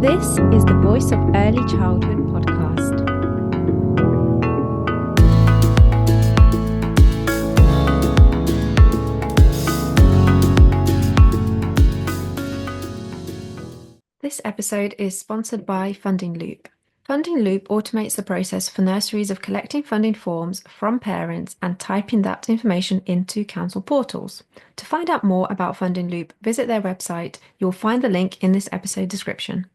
This is the Voice of Early Childhood podcast. This episode is sponsored by Funding Loop. Funding Loop automates the process for nurseries of collecting funding forms from parents and typing that information into council portals. To find out more about Funding Loop, visit their website. You'll find the link in this episode description.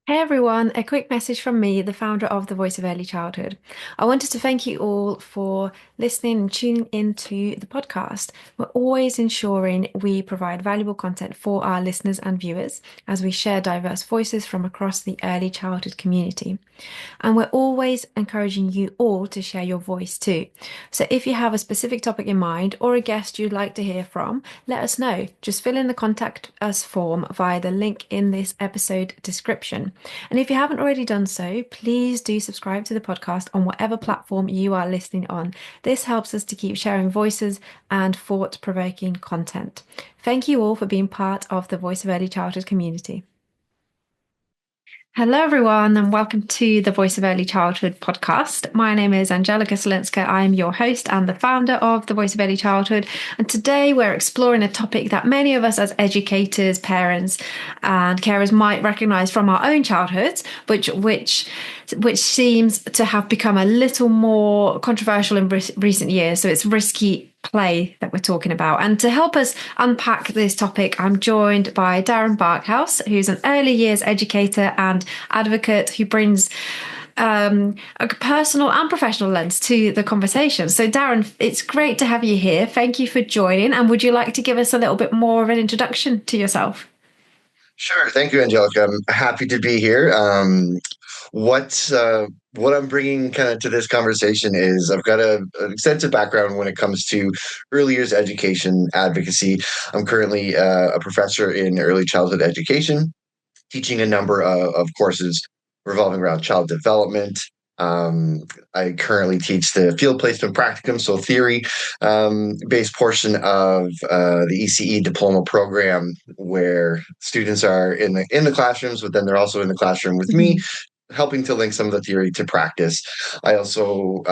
Hey everyone, a quick message from me, the founder of the Voice of Early Childhood. I wanted to thank you all for listening and tuning into the podcast. We're always ensuring we provide valuable content for our listeners and viewers as we share diverse voices from across the early childhood community. And we're always encouraging you all to share your voice too. So if you have a specific topic in mind or a guest you'd like to hear from, let us know. Just fill in the contact us form via the link in this episode description. And if you haven't already done so, please do subscribe to the podcast on whatever platform you are listening on. This helps us to keep sharing voices and thought-provoking content. Thank you all for being part of the Voice of Early Childhood community. Hello, everyone, and welcome to the Voice of Early Childhood podcast. My name is Angelica Solinska. I am your host and the founder of the Voice of Early Childhood. And today we're exploring a topic that many of us as educators, parents, and carers might recognize from our own childhoods, which seems to have become a little more controversial in recent years. So it's risky play that we're talking about. And to help us unpack this topic, I'm joined by Darren Barkhouse, who's an early years educator and advocate who brings a personal and professional lens to the conversation. So Darren, it's great to have you here. Thank you for joining. And would you like to give us a little bit more of an introduction to yourself? Sure. Thank you, Angelica. I'm happy to be here. What I'm bringing kind of to this conversation is I've got an extensive background when it comes to early years education advocacy. I'm currently a professor in early childhood education, teaching a number of courses revolving around child development. I currently teach the field placement practicum, so theory-based portion of the ECE diploma program, where students are in the classrooms, but then they're also in the classroom with me, helping to link some of the theory to practice. I also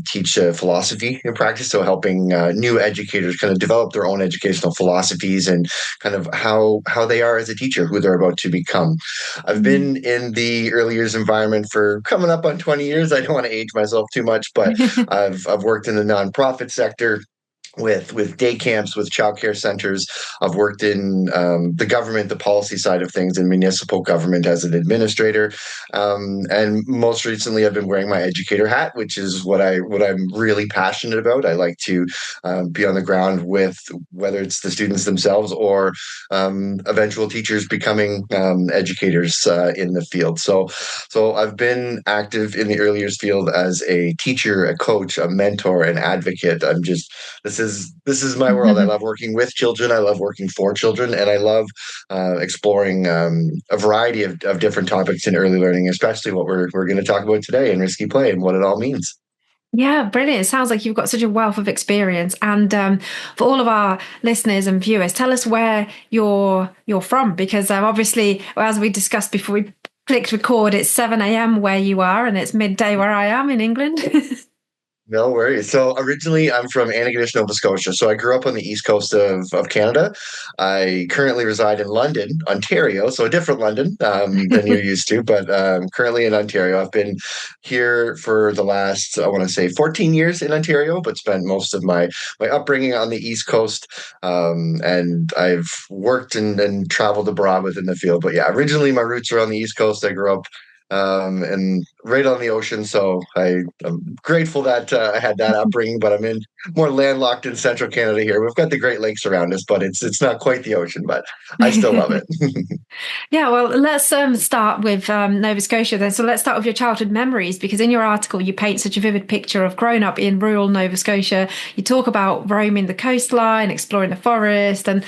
teach philosophy in practice, so helping new educators kind of develop their own educational philosophies and kind of how they are as a teacher, who they're about to become. I've been in the early years environment for coming up on 20 years. I don't want to age myself too much, but I've worked in the nonprofit sector, with day camps, with childcare centers. I've worked in the government, the policy side of things, in municipal government as an administrator. And most recently, I've been wearing my educator hat, which is what I'm really passionate about. I like to be on the ground with, whether it's the students themselves or eventual teachers becoming educators in the field. So I've been active in the early years field as a teacher, a coach, a mentor, an advocate. This is my world. I love working with children. I love working for children, and I love exploring a variety of different topics in early learning, especially what we're going to talk about today in risky play and what it all means. Yeah, brilliant. It sounds like you've got such a wealth of experience. And for all of our listeners and viewers, tell us where you're from, because obviously, as we discussed before we clicked record, it's 7 a.m. where you are, and it's midday where I am in England. No worries. So originally I'm from Antigonish, Nova Scotia. So I grew up on the east coast of Canada. I currently reside in London, Ontario. So a different London than you're used to, but currently in Ontario. I've been here for the last, I want to say 14 years in Ontario, but spent most of my upbringing on the east coast. And I've worked and traveled abroad within the field. But yeah, originally my roots are on the east coast. I grew up and right on the ocean. So I'm grateful that I had that upbringing, but I'm in more landlocked in central Canada here. We've got the Great Lakes around us, but it's not quite the ocean, but I still love it. Yeah, well, let's start with Nova Scotia then. So let's start with your childhood memories, because in your article, you paint such a vivid picture of growing up in rural Nova Scotia. You talk about roaming the coastline, exploring the forest, and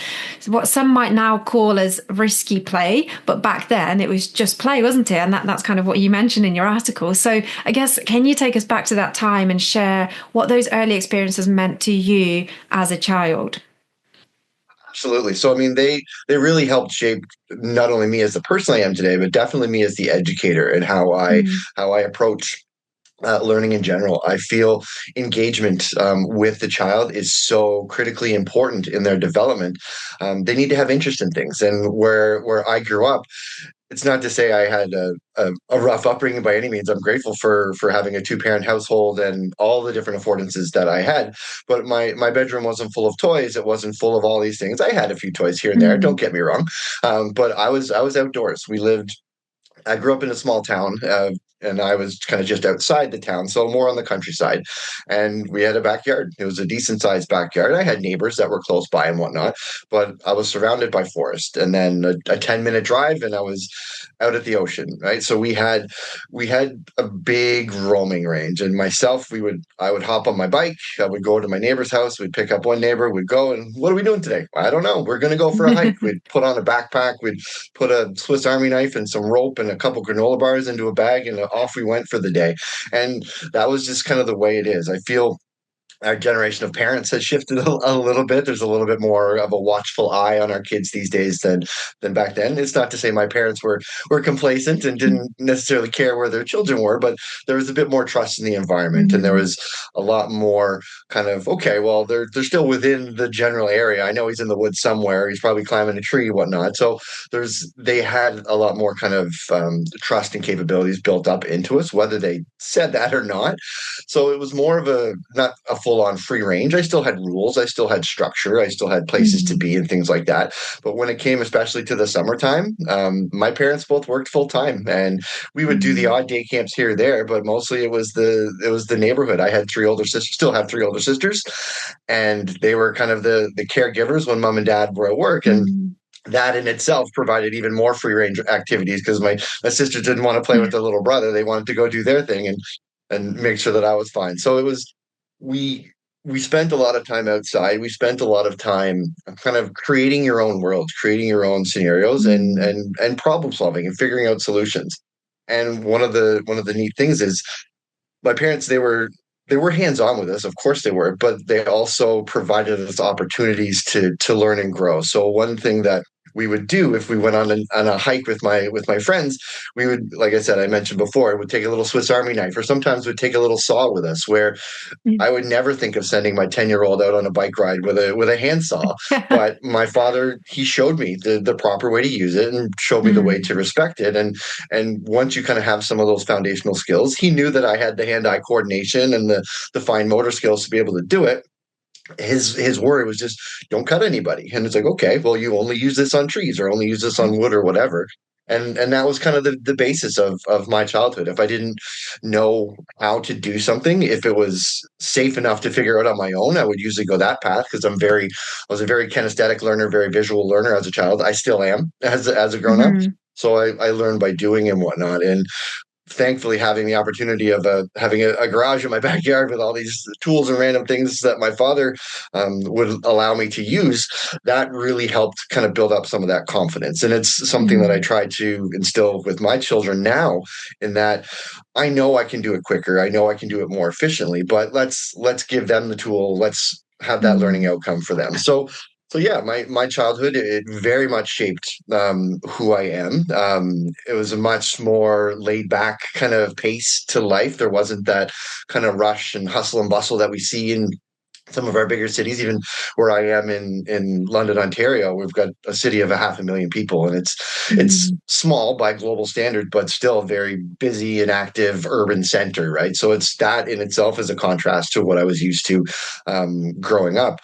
what some might now call as risky play. But back then, it was just play, wasn't it? And that's kind of what you mentioned in your article. So I guess, can you take us back to that time and share what those early experiences meant to you as a child? Absolutely. So I mean, they really helped shape not only me as the person I am today, but definitely me as the educator and Mm, how I approach learning in general. I feel engagement with the child is so critically important in their development. They need to have interest in things, and where I grew up, it's not to say I had a rough upbringing by any means. I'm grateful for having a two-parent household and all the different affordances that I had. But my bedroom wasn't full of toys. It wasn't full of all these things. I had a few toys here and there. mm, Don't get me wrong, but I was outdoors. I grew up in a small town, and I was kind of just outside the town, so more on the countryside. And we had a backyard. It was a decent sized backyard. I had neighbors that were close by and whatnot, but I was surrounded by forest. And then a 10-minute drive, and I was out at the ocean, right? So we had a big roaming range. And myself, I would hop on my bike, I would go to my neighbor's house, we'd pick up one neighbor, we'd go, and what are we doing today? I don't know. We're gonna go for a hike. We'd put on a backpack, we'd put a Swiss Army knife and some rope and a couple granola bars into a bag, and off we went for the day. And that was just kind of the way it is. I feel our generation of parents has shifted a little bit. There's a little bit more of a watchful eye on our kids these days than back then. It's not to say my parents were complacent and mm, didn't necessarily care where their children were, but there was a bit more trust in the environment, and there mm, was a lot more kind of, okay, well, they're still within the general area. I know he's in the woods somewhere. He's probably climbing a tree, whatnot. So they had a lot more kind of trust and capabilities built up into us, whether they said that or not. So it was more of a not a full on free range. I still had rules, I still had structure, I still had places to mm, be and things like that. But when it came, especially to the summertime, my parents both worked full time, and we would do the mm. odd day camps here or there. But mostly it was the neighborhood. I had three older sisters, still have three older sisters, and they were kind of the caregivers when mom and dad were at work. And Mm. that in itself provided even more free range activities because my sisters didn't want to play with their little brother. They wanted to go do their thing and make sure that I was fine. So it was we we spent a lot of time outside. We spent a lot of time kind of creating your own worlds, creating your own scenarios, and Mm. and problem solving and figuring out solutions. And one of the neat things is my parents, they were hands on with us, of course they were, but they also provided us opportunities to learn and grow. So one thing that we would do if we went on a hike with my friends, we would, like I said, I mentioned before, would take a little Swiss Army knife, or sometimes would take a little saw with us, where Mm. I would never think of sending my 10-year-old out on a bike ride with a handsaw. But my father, he showed me the proper way to use it and showed me the way Mm. to respect it. And once you kind of have some of those foundational skills, he knew that I had the hand-eye coordination and the fine motor skills to be able to do it. His worry was just don't cut anybody. And it's like, okay, well, you only use this on trees or only use this on wood or whatever. And that was kind of the basis of my childhood. If I didn't know how to do something, if it was safe enough to figure out on my own, I would usually go that path because I was a very kinesthetic learner, very visual learner as a child. I still am as a grown up. Mhm. So I learned by doing and whatnot. And thankfully having the opportunity of having a garage in my backyard with all these tools and random things that my father would allow me to use, that really helped kind of build up some of that confidence. And it's something that I Mm. try to instill with my children now, in that I know I can do it quicker, I know I can do it more efficiently, but let's give them the tool, let's have that learning Mm. outcome for them. So yeah, my childhood, it very much shaped who I am. It was a much more laid back kind of pace to life. There wasn't that kind of rush and hustle and bustle that we see in some of our bigger cities. Even where I am in London, Ontario, we've got a city of 500,000 people, and it's Mm. small by global standard, but still a very busy and active urban center, right? So it's that in itself is a contrast to what I was used to growing up.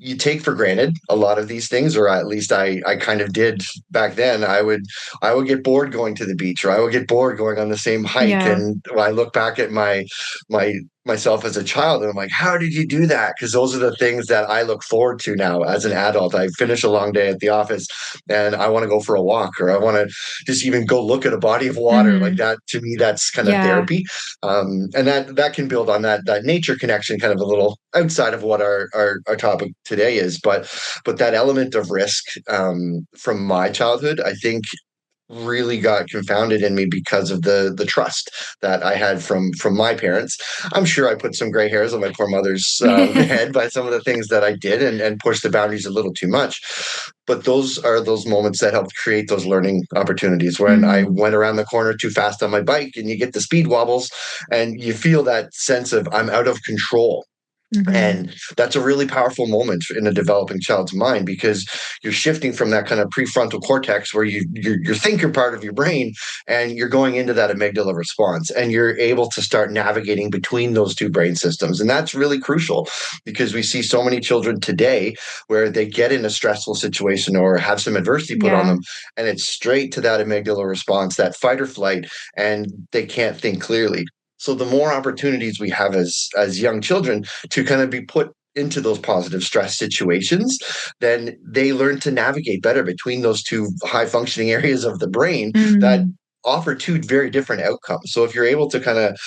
You take for granted a lot of these things, or at least I kind of did back then. I would get bored going to the beach, or I would get bored going on the same hike, Yeah. and when I look back at my myself as a child, and I'm like, how did you do that? Because those are the things that I look forward to now as an adult. I finish a long day at the office and I want to go for a walk, or I want to just even go look at a body of water. Like Mm. that, to me, that's kind of Yeah. therapy. And that can build on that nature connection, kind of a little outside of what our topic today is. But that element of risk from my childhood, I think really got confounded in me because of the trust that I had from my parents. I'm sure I put some gray hairs on my poor mother's head by some of the things that I did and pushed the boundaries a little too much. But those are those moments that helped create those learning opportunities. When I Mm, went around the corner too fast on my bike and you get the speed wobbles and you feel that sense of I'm out of control. hmm. And that's a really powerful moment in a developing child's mind because you're shifting from that kind of prefrontal cortex where you think you're part of your brain and you're going into that amygdala response and you're able to start navigating between those two brain systems. And that's really crucial because we see so many children today where they get in a stressful situation or have some adversity put on Yeah. them and it's straight to that amygdala response, that fight or flight, and they can't think clearly. So the more opportunities we have as young children to kind of be put into those positive stress situations, then they learn to navigate better between those two high functioning areas of the brain that Mm, offer two very different outcomes. So if you're able to kind of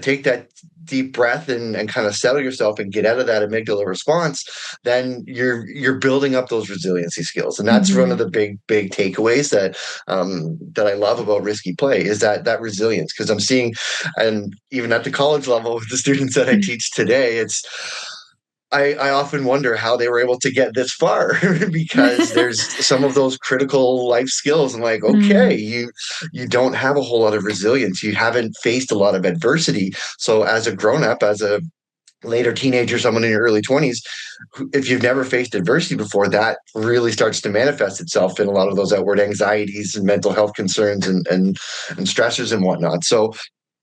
take that deep breath and kind of settle yourself and get out of that amygdala response, then you're building up those resiliency skills. And that's one of hmm. the big takeaways that I love about risky play is that resilience. Because I'm seeing, and even at the college level with the students that I teach today, I often wonder how they were able to get this far because there's some of those critical life skills. And like, okay, Mm, you don't have a whole lot of resilience. You haven't faced a lot of adversity. So as a grown up, as a later teenager, someone in your early 20s, if you've never faced adversity before, that really starts to manifest itself in a lot of those outward anxieties and mental health concerns and stressors and whatnot. So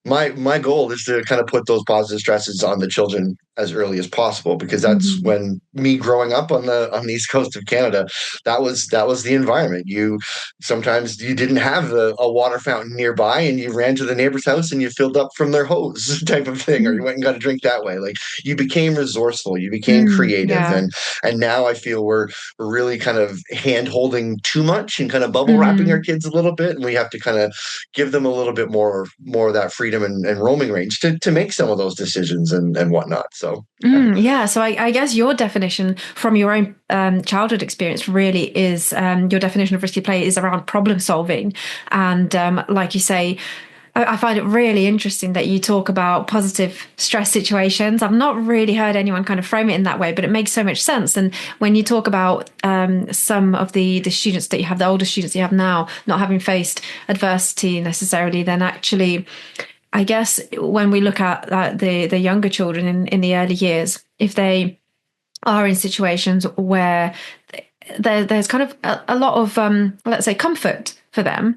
my goal is to kind of put those positive stresses on the children as early as possible because that's hmm. when me growing up on the east coast of Canada, that was the environment. You sometimes you didn't have a water fountain nearby and you ran to the neighbor's house and you filled up from their hose type of thing, or you went and got a drink that way. Like you became resourceful, you became Mm, creative, yeah. and now I feel we're really kind of hand holding too much and kind of bubble wrapping our Hmm. kids a little bit, and we have to kind of give them a little bit more of that freedom and roaming range to make some of those decisions and whatnot. So yeah. Yeah, so I guess your definition from your own childhood experience really is your definition of risky play is around problem solving. And like you say, I find it really interesting that you talk about positive stress situations. I've not really heard anyone kind of frame it in that way, but it makes so much sense. And when you talk about some of the students that you have, the older students you have now, not having faced adversity necessarily, then actually I guess when we look at the younger children in the early years, if they are in situations where there's kind of a lot of let's say comfort for them,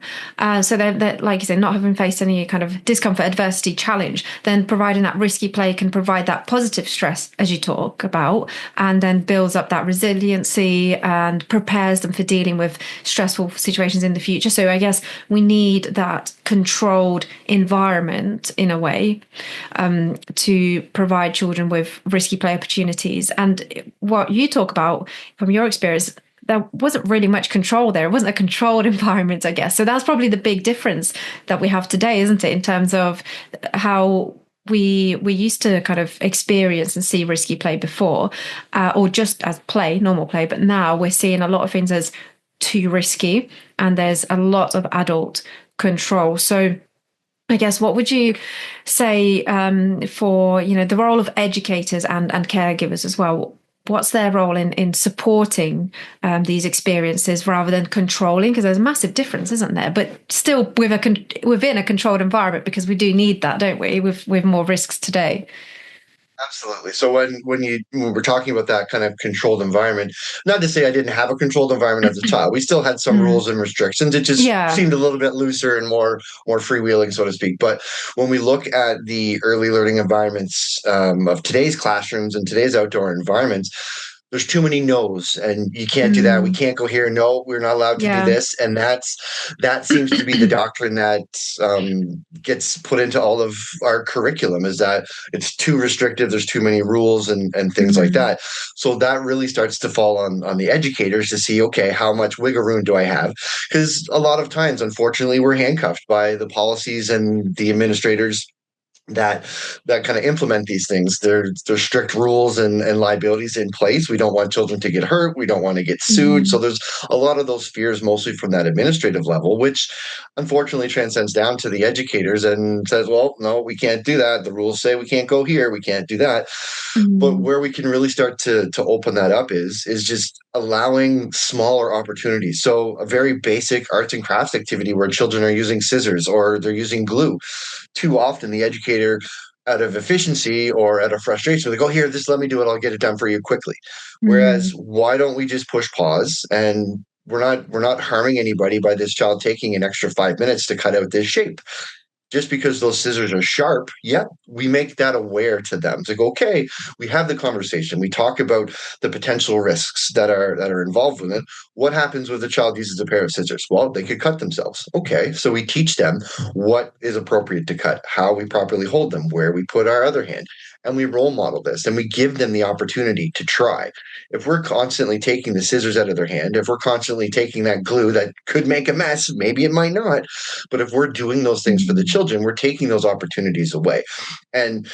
so they're like you said, not having faced any kind of discomfort, adversity, challenge, then providing that risky play can provide that positive stress as you talk about, and then builds up that resiliency and prepares them for dealing with stressful situations in the future. So I guess we need that controlled environment in a way to provide children with risky play opportunities. And what you talk about from your experience, there wasn't really much control there. It wasn't a controlled environment, I guess. So that's probably the big difference that we have today, isn't it, in terms of how we used to kind of experience and see risky play before, or just as play, normal play. But now we're seeing a lot of things as too risky, and there's a lot of adult control. So I guess what would you say for the role of educators and caregivers as well? What's their role in supporting these experiences rather than controlling? Because there's a massive difference, isn't there? But still within a controlled environment, because we do need that, don't we? With more risks today. Absolutely. So when we're talking about that kind of controlled environment, not to say I didn't have a controlled environment as a child. We still had some Mm. rules and restrictions. It just Yeah. seemed a little bit looser and more freewheeling, so to speak. But when we look at the early learning environments of today's classrooms and today's outdoor environments, there's too many no's, and you can't do that. We Mm. can't go here. No, we're not allowed to do Yeah. this, and that seems to be the doctrine that gets put into all of our curriculum. Is that it's too restrictive. There's too many rules and things like Mhm. that. So that really starts to fall on the educators to see, okay, how much wiggle room do I have? Because a lot of times, unfortunately, we're handcuffed by the policies and the administrators that kind of implement these things. There's strict rules and liabilities in place. We don't want children to get hurt. We don't want to get sued. So Mm. there's a lot of those fears, mostly from that administrative level, which unfortunately transcends down to the educators and says, well, no, we can't do that. The rules say we can't go here. We can't do that. But Mm. where we can really start to open that up is just allowing smaller opportunities. So a very basic arts and crafts activity where children are using scissors or they're using glue. Too often the educator, out of efficiency or out of frustration, they go, here, just let me do it. I'll get it done for you quickly. Whereas Mm. why don't we just push pause, and we're not harming anybody by this child taking an extra 5 minutes to cut out this shape. Just because those scissors are sharp, yep, we make that aware to them. It's like, okay, we have the conversation. We talk about the potential risks that are involved with it. What happens when the child uses a pair of scissors? Well, they could cut themselves. Okay, so we teach them what is appropriate to cut, how we properly hold them, where we put our other hand, and we role model this, and we give them the opportunity to try. If we're constantly taking the scissors out of their hand, if we're constantly taking that glue that could make a mess, maybe it might not, but if we're doing those things for the Mm. children, we're taking those opportunities away. And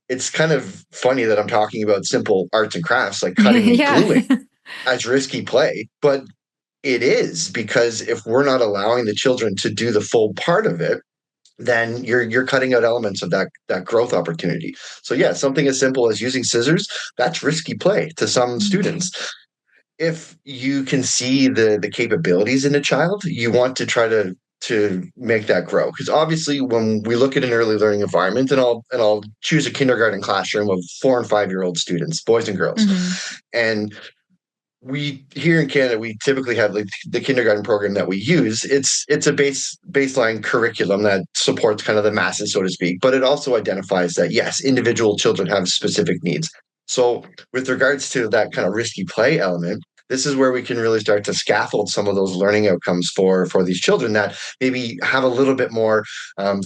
it's kind of funny that I'm talking about simple arts and crafts like cutting and Yeah. gluing as risky play, but it is, because if we're not allowing the children to do the full part of it, then you're cutting out elements of that growth opportunity. So yeah, something as simple as using scissors, that's risky play to some Mm. students. If you can see the capabilities in a child, you want to try to make that grow. Because obviously, when we look at an early learning environment, and I'll choose a kindergarten classroom of 4 and 5 year old students, boys and girls, Mm. and we here in Canada, we typically have like the kindergarten program that we use. It's a baseline curriculum that supports kind of the masses, so to speak, but it also identifies that yes, individual children have specific needs. So with regards to that kind of risky play element, this is where we can really start to scaffold some of those learning outcomes for these children that maybe have a little bit more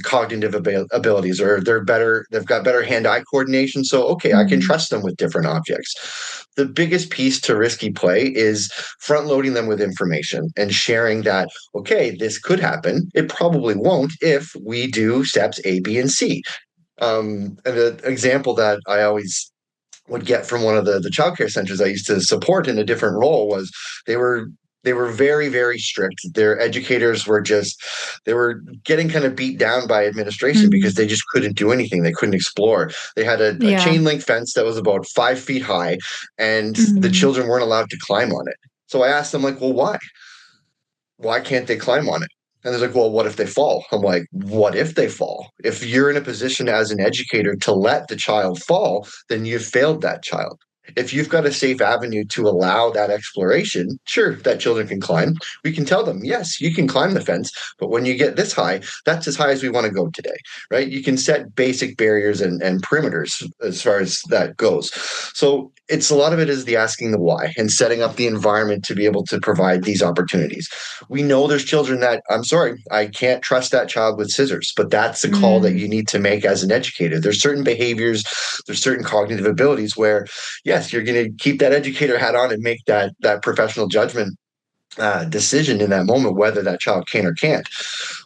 cognitive abilities, or they've got better hand-eye coordination. So okay, I can Mm. trust them with different objects. The biggest piece to risky play is front loading them with information and sharing that, okay, this could happen. It probably won't if we do steps A, B, and C. And an example that I always would get from one of the childcare centers I used to support in a different role was they were they were very, very strict. Their educators were just, they were getting kind of beat down by administration because Mm. they just couldn't do anything. They couldn't explore. They had a Yeah. chain link fence that was about 5 feet high, and the Mm. children weren't allowed to climb on it. So I asked them, like, well, why? Why can't they climb on it? And they're like, well, what if they fall? I'm like, what if they fall? If you're in a position as an educator to let the child fall, then you've failed that child. If you've got a safe avenue to allow that exploration, sure, that children can climb. We can tell them, yes, you can climb the fence, but when you get this high, that's as high as we want to go today, right? You can set basic barriers and perimeters as far as that goes. So it's a lot of it is the asking the why and setting up the environment to be able to provide these opportunities. We know there's children that, I'm sorry, I can't trust that child with scissors, but that's the call that Mm. you need to make as an educator. There's certain behaviors, there's certain cognitive abilities where, yes, you're going to keep that educator hat on and make that professional judgment decision in that moment, whether that child can or can't.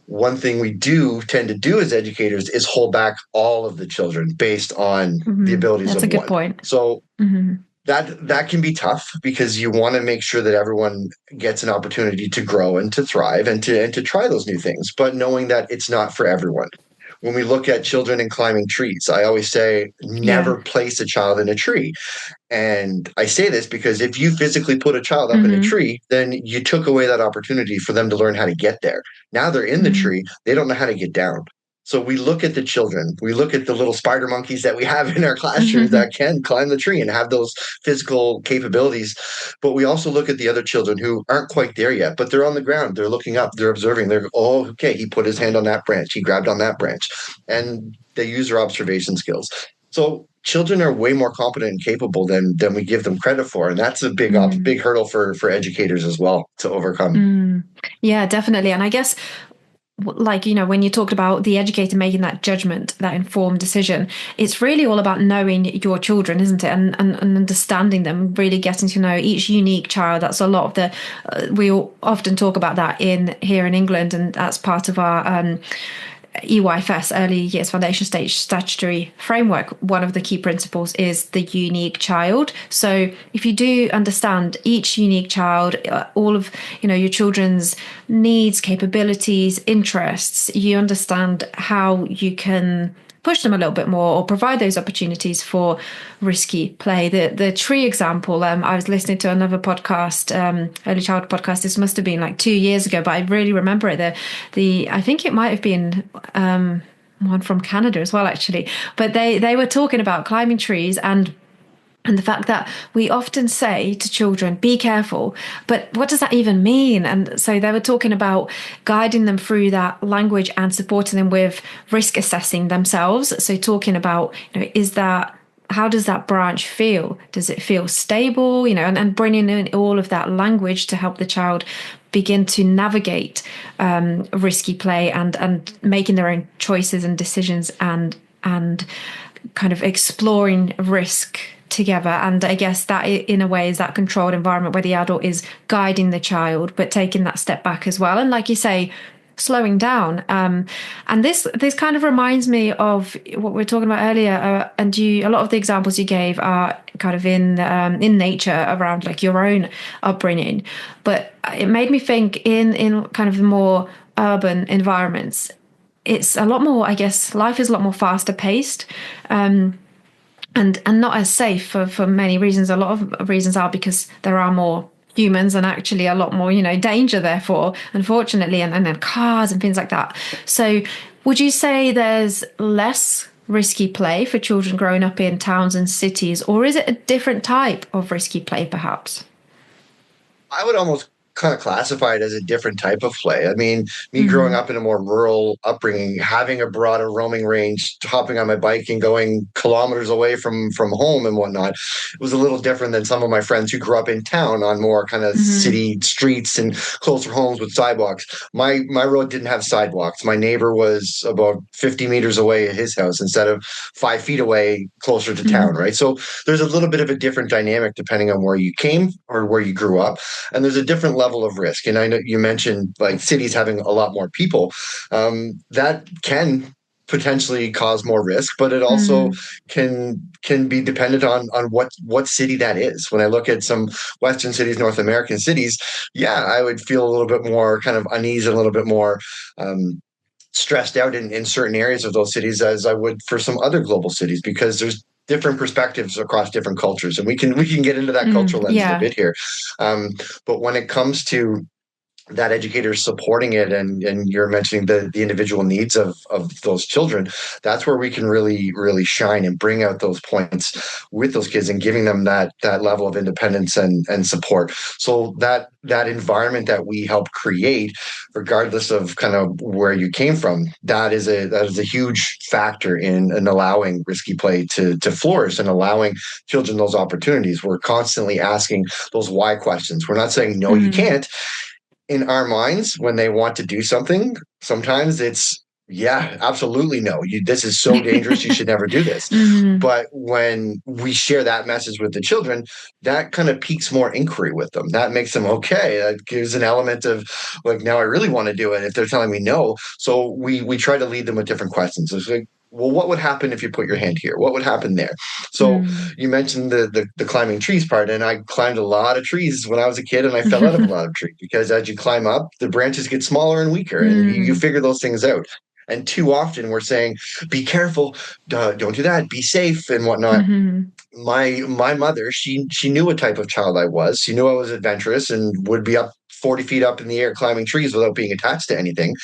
One thing we do tend to do as educators is hold back all of the children based on the Mm. abilities That's of a good one. point. So Mm. that can be tough because you want to make sure that everyone gets an opportunity to grow and to thrive and to try those new things, but knowing that it's not for everyone. When we look at children and climbing trees, I always say Yeah. never place a child in a tree. And I say this because if you physically put a child up in a Mm. tree, then you took away that opportunity for them to learn how to get there. Now they're in the Mm. tree, they don't know how to get down. So we look at the children, we look at the little spider monkeys that we have in our classrooms that can climb the tree and have those physical capabilities. But we also look at the other children who aren't quite there yet, but they're on the ground, they're looking up, they're observing, they're, oh, okay, he put his hand on that branch, he grabbed on that branch, and they use their observation skills. So children are way more competent and capable than we give them credit for, and that's a Mm. big hurdle for educators as well to overcome. Mm. Yeah, definitely. And I guess, like, when you talked about the educator making that judgment, that informed decision, it's really all about knowing your children, isn't it? And understanding them, really getting to know each unique child. That's a lot of the, we often talk about that in here in England, and that's part of our EYFS, Early Years Foundation Stage Statutory Framework, one of the key principles is the unique child. So if you do understand each unique child, all of your children's needs, capabilities, interests, you understand how you can push them a little bit more or provide those opportunities for risky play. The tree example, I was listening to another podcast, early childhood podcast. This must have been like 2 years ago, but I really remember it. The I think it might have been one from Canada as well, actually. But they were talking about climbing trees and the fact that we often say to children, be careful, but what does that even mean? And so they were talking about guiding them through that language and supporting them with risk assessing themselves. So talking about, how does that branch feel? Does it feel stable? And bringing in all of that language to help the child begin to navigate risky play and making their own choices and decisions and kind of exploring risk together. And I guess that in a way is that controlled environment where the adult is guiding the child but taking that step back as well, and like you say, slowing down. And this kind of reminds me of what we were talking about earlier, and a lot of the examples you gave are kind of in nature around like your own upbringing, but it made me think in kind of more urban environments, it's a lot more, I guess, life is a lot more faster paced, and not as safe for many reasons. A lot of reasons are because there are more humans and actually a lot more, danger, therefore, unfortunately, and then cars and things like that. So would you say there's less risky play for children growing up in towns and cities, or is it a different type of risky play, perhaps? I would almost kind of classify it as a different type of play. I mean, me growing Mm-hmm. up in a more rural upbringing, having a broader roaming range, hopping on my bike and going kilometers away from home and whatnot, it was a little different than some of my friends who grew up in town on more kind of Mm-hmm. city streets and closer homes with sidewalks. My road didn't have sidewalks. My neighbor was about 50 meters away at his house instead of 5 feet away closer to town, Mm-hmm. right? So there's a little bit of a different dynamic depending on where you came or where you grew up, and there's a different level of risk. And I know you mentioned like cities having a lot more people. That can potentially cause more risk, but it also Mm-hmm. can be dependent on what city that is. When I look at some Western cities, North American cities, yeah, I would feel a little bit more kind of uneasy, a little bit more stressed out in certain areas of those cities as I would for some other global cities, because there's different perspectives across different cultures, and we can get into that cultural lens in a Yeah. bit here. Um, but when it comes to that educator supporting it, and you're mentioning the individual needs of those children, that's where we can really shine and bring out those points with those kids and giving them that level of independence and support. So that environment that we help create, regardless of kind of where you came from, that is a huge factor in allowing risky play to flourish and allowing children those opportunities. We're constantly asking those why questions. We're not saying no, you Mm-hmm. can't. In our minds, when they want to do something, sometimes it's, yeah, absolutely no. This is so dangerous. You should never do this. Mm-hmm. But when we share that message with the children, that kind of piques more inquiry with them. That makes them okay. That gives an element of like, now I really want to do it if they're telling me no. So we try to lead them with different questions. It's like, well, what would happen if you put your hand here? What would happen there? So you mentioned the climbing trees part, and I climbed a lot of trees when I was a kid, and I fell out of a Mm-hmm. lot of trees because as you climb up, the branches get smaller and weaker, and you figure those things out. And too often we're saying, "Be careful, don't do that, be safe, and whatnot." Mm-hmm. My mother, she knew what type of child I was. She knew I was adventurous and would be up 40 feet up in the air climbing trees without being attached to anything.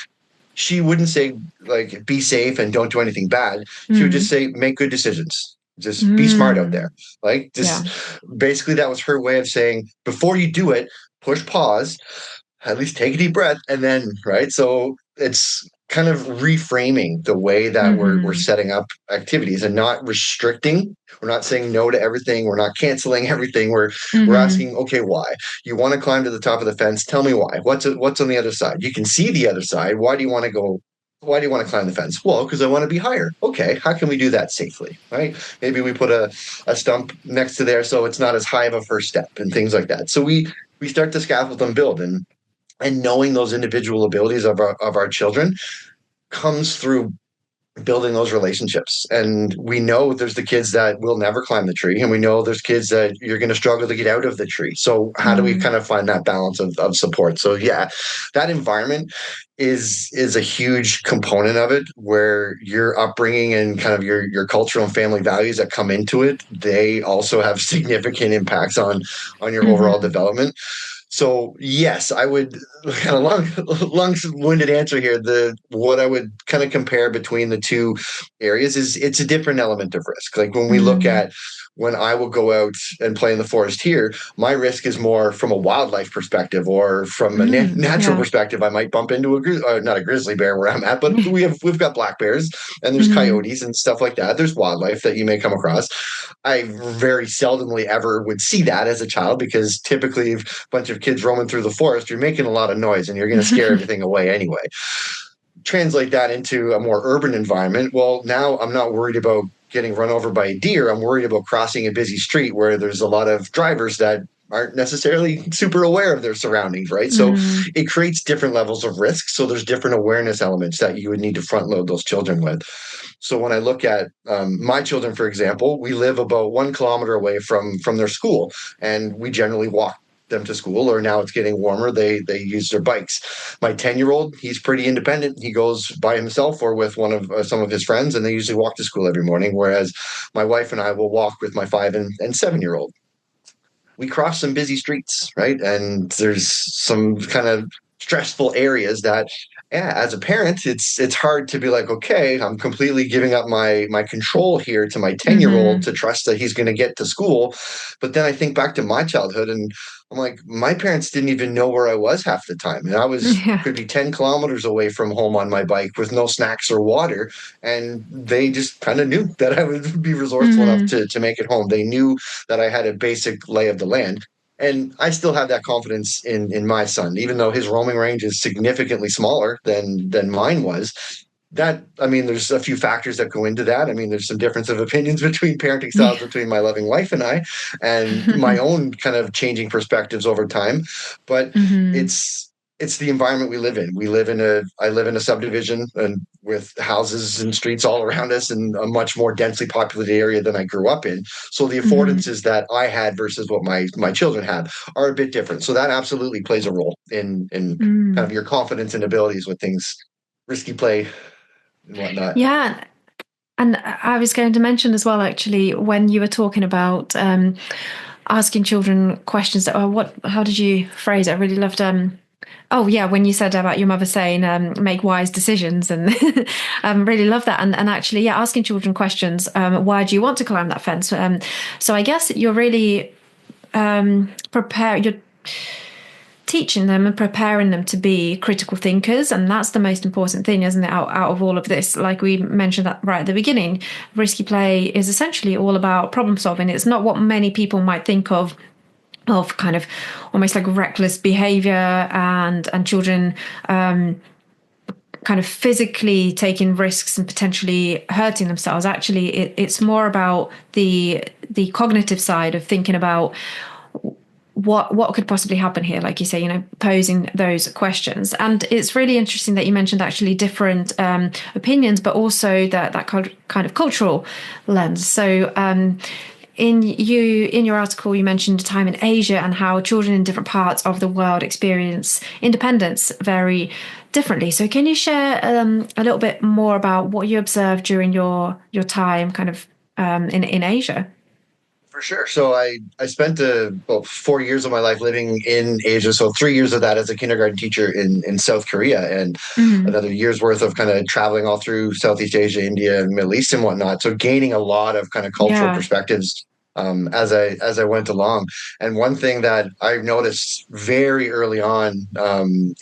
She wouldn't say like be safe and don't do anything bad. She would just Mm-hmm. say make good decisions. Just be smart out Mm. there. Like just Yeah. basically that was her way of saying before you do it, push pause, at least take a deep breath, and then right. So it's kind of reframing the way that we're Mm-hmm. setting up activities and not restricting. We're not saying no to everything. We're not canceling everything. We're Mm-hmm. asking, okay, why? You want to climb to the top of the fence? Tell me why. What's on the other side? You can see the other side. Why do you want to go? Why do you want to climb the fence? Well, because I want to be higher. Okay, how can we do that safely? Right? Maybe we put a stump next to there so it's not as high of a first step and things like that. So we start to scaffold and build, and knowing those individual abilities of our children, comes through building those relationships. And we know there's the kids that will never climb the tree, and we know there's kids that you're going to struggle to get out of the tree. So how do we Mm, kind of find that balance of support? So yeah, that environment is a huge component of it, where your upbringing and kind of your cultural and family values that come into it, they also have significant impacts on your overall mhm, development. So yes, I would kind of long-winded answer here. The what I would kind of compare between the two areas is it's a different element of risk. Like when we look mm, at when I will go out and play in the forest here, my risk is more from a wildlife perspective or from a natural yeah. perspective. I might bump into not a grizzly bear where I'm at, but we've got black bears and there's Mhm. coyotes and stuff like that. There's wildlife that you may come across. I very seldomly ever would see that as a child, because typically if a bunch of kids roaming through the forest, you're making a lot of noise and you're going to scare everything away anyway. Translate that into a more urban environment. Well, now I'm not worried about getting run over by a deer. I'm worried about crossing a busy street where there's a lot of drivers that aren't necessarily super aware of their surroundings, right? So Mm, it creates different levels of risk. So there's different awareness elements that you would need to front load those children with. So when I look at my children, for example, we live about 1 kilometer away from their school, and we generally walk them to school. Or now it's getting warmer, they use their bikes. My 10-year-old, he's pretty independent. He goes by himself or with one of some of his friends, and they usually walk to school every morning. Whereas my wife and I will walk with my 5 and 7-year-old. We cross some busy streets, right? And there's some kind of stressful areas that, yeah, as a parent, it's hard to be like, okay, I'm completely giving up my control here to my 10-year-old mhm. to trust that he's going to get to school. But then I think back to my childhood, and I'm like, my parents didn't even know where I was half the time. And I was Yeah. could be 10 kilometers away from home on my bike with no snacks or water. And they just kind of knew that I would be resourceful enough Mhm. to make it home. They knew that I had a basic lay of the land. And I still have that confidence in my son, even though his roaming range is significantly smaller than mine was. That, I mean, there's a few factors that go into that. I mean, there's some difference of opinions between parenting styles Yeah. between my loving wife and I, and my own kind of changing perspectives over time. But Mhm. it's the environment we live in. I live in a subdivision and with houses and streets all around us in a much more densely populated area than I grew up in. So the Mhm. affordances that I had versus what my children have are a bit different. So that absolutely plays a role in kind Mm. of your confidence and abilities with things, risky play and whatnot. Yeah, and I was going to mention as well, actually, when you were talking about asking children questions that, oh, how did you phrase it? I really loved, oh yeah, when you said about your mother saying, make wise decisions, and really love that. And actually, yeah, asking children questions, why do you want to climb that fence? So I guess you're really you're teaching them and preparing them to be critical thinkers, and that's the most important thing, isn't it, out of all of this? Like we mentioned that right at the beginning, risky play is essentially all about problem solving. It's not what many people might think of kind of almost like reckless behavior and children kind of physically taking risks and potentially hurting themselves. Actually, it's more about the cognitive side of thinking about what could possibly happen here, like you say, posing those questions. And it's really interesting that you mentioned actually different opinions, but also that kind of cultural lens. So in your article, you mentioned a time in Asia and how children in different parts of the world experience independence very differently. So can you share a little bit more about what you observed during your time kind of in Asia? For sure. So I spent about 4 years of my life living in Asia. So 3 years of that as a kindergarten teacher in South Korea, and Mm, another year's worth of kind of traveling all through Southeast Asia, India, and Middle East and whatnot. So gaining a lot of kind of cultural yeah. perspectives as I went along. And one thing that I noticed very early on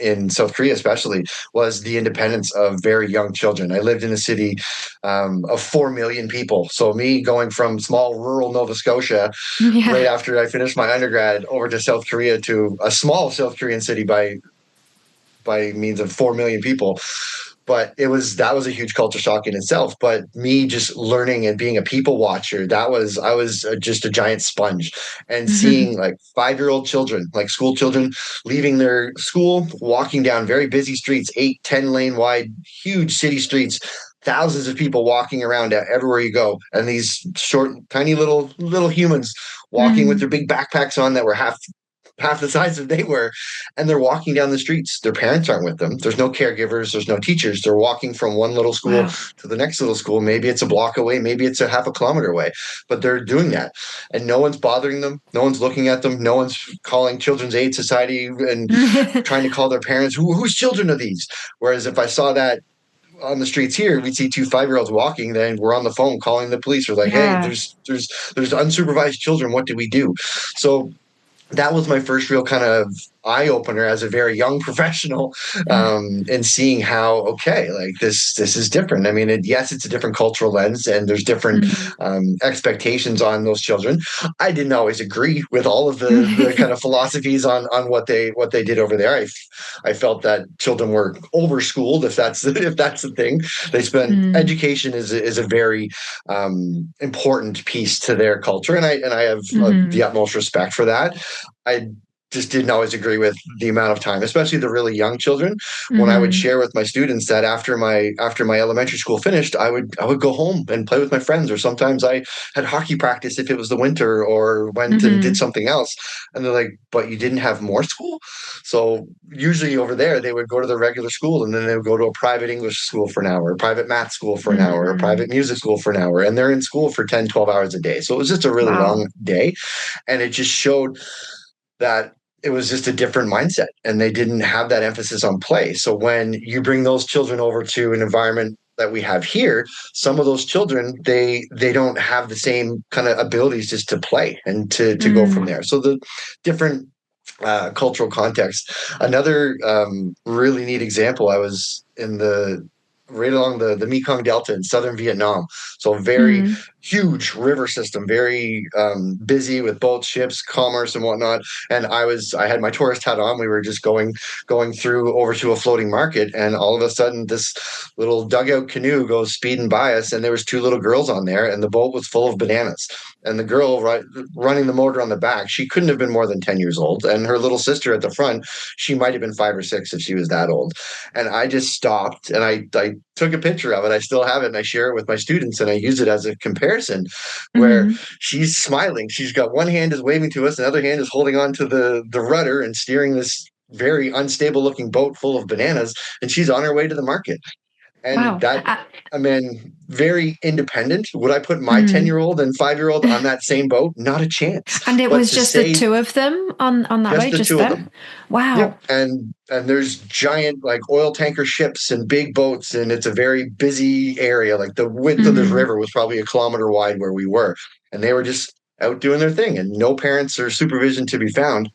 in South Korea, especially, was the independence of very young children. I lived in a city of 4 million people. So me going from small rural Nova Scotia right Yeah. after I finished my undergrad over to South Korea to a small South Korean city by means of 4 million people but that was a huge culture shock in itself. But me just learning and being a people watcher, I was just a giant sponge, and seeing like 5-year-old children, like school children, leaving their school, walking down very busy streets, 8, 10 lane wide, huge city streets. Thousands of people walking around everywhere you go, and these short, tiny little humans walking with Mm. their big backpacks on that were half the size that they were, and they're walking down the streets. Their parents aren't with them. There's no caregivers, there's no teachers. They're walking from one little school Wow. to the next little school. Maybe it's a block away, maybe it's a half a kilometer away, but they're doing that, and no one's bothering them, no one's looking at them, no one's calling Children's Aid Society and trying to call their parents. Whose children are these? Whereas if I saw that on the streets here, we'd see 2 5-year-olds walking, then we're on the phone calling the police. We're like, hey, Yeah. there's unsupervised children, what do we do? So that was my first real kind of eye opener as a very young professional, and seeing how, okay, like this is different. I mean, yes, it's a different cultural lens, and there's different Mm. expectations on those children. I didn't always agree with all of the kind of philosophies on what they did over there. I felt that children were over schooled, if that's if that's the thing. They spent Mm. education is a very important piece to their culture, and I have the Mhm. utmost respect for that. I just didn't always agree with the amount of time, especially the really young children. When I would Mhm. share with my students that after my elementary school finished, I would go home and play with my friends, or sometimes I had hockey practice if it was the winter, or went and did Mhm. something else. And they're like, "But you didn't have more school?" So usually over there, they would go to the regular school, and then they would go to a private English school for an hour, a private math school for an hour, a private Mhm. music school for an hour, and they're in school for 10, 12 hours a day. So it was just a really Wow. long day, and it just showed that it was just a different mindset, and they didn't have that emphasis on play. So when you bring those children over to an environment that we have here, some of those children, they don't have the same kind of abilities just to play and to go from Mm. there. So the different cultural context. Another really neat example, I was in the right along the Mekong Delta in southern Vietnam. So a very Mm. huge river system, very busy with boats, ships, commerce, and whatnot. And I had my tourist hat on. We were just going through over to a floating market, and all of a sudden, this little dugout canoe goes speeding by us, and there was 2 little girls on there, and the boat was full of bananas. And the girl running the motor on the back, she couldn't have been more than 10 years old. And her little sister at the front, she might have been 5 or 6 if she was that old. And I just stopped, and I took a picture of it. I still have it, and I share it with my students, and I use it as a comparison, where Mhm. she's smiling. She's got one hand is waving to us, and the other hand is holding on to the rudder and steering this very unstable looking boat full of bananas, and she's on her way to the market. And Wow. that, I mean, very independent. Would I put my 10 Mm. year old and 5 year old on that same boat? Not a chance. And it But was to just the say two of them on that just boat, the just two of them? them. Yep. Wow. And there's giant like oil tanker ships and big boats, and it's a very busy area. Like the width of this Mhm. river was probably a kilometer wide where we were. And they were just out doing their thing, and no parents or supervision to be found.